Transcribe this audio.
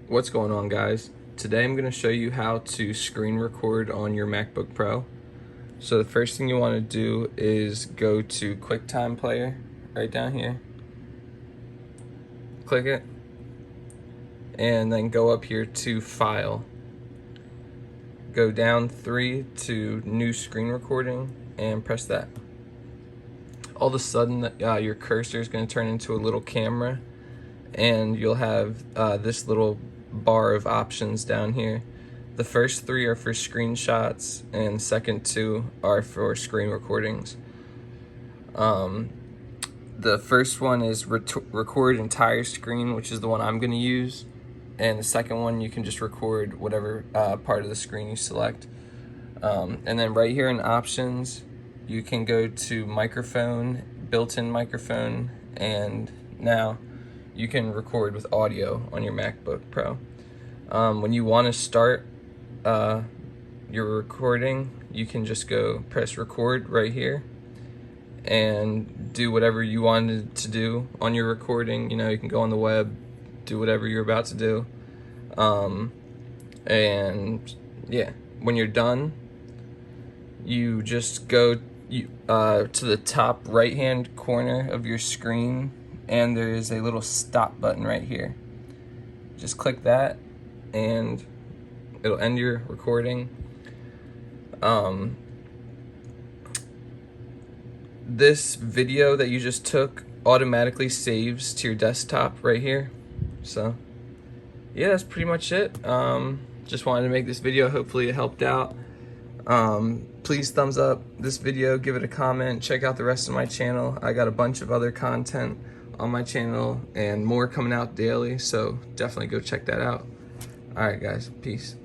What's going on, guys? Today I'm going to show you how to screen record on your MacBook Pro. So the first thing you want to do is go to QuickTime Player right down here. Click it and then go up here to File. Go down 3 to New Screen Recording and press that. All of a sudden your cursor is going to turn into a little camera and you'll have this little bar of options down here. The first 3 are for screenshots and the second 2 are for screen recordings. The first one is record entire screen, which is the one I'm going to use, and the second one you can just record whatever part of the screen you select. And then right here in options you can go to microphone, built-in microphone, and now you can record with audio on your MacBook Pro. When you want to start your recording, you can just go press record right here and do whatever you wanted to do on your recording. You know, you can go on the web, do whatever you're about to do. And yeah, when you're done, you just go to the top right hand corner of your screen, and there is a little stop button right here. Just click that and it'll end your recording. This video that you just took automatically saves to your desktop right here. So yeah, that's pretty much it. Just wanted to make this video. Hopefully it helped out. Please thumbs up this video, give it a comment, check out the rest of my channel. I got a bunch of other content on my channel and more coming out daily, so definitely go check that out. Alright guys, peace.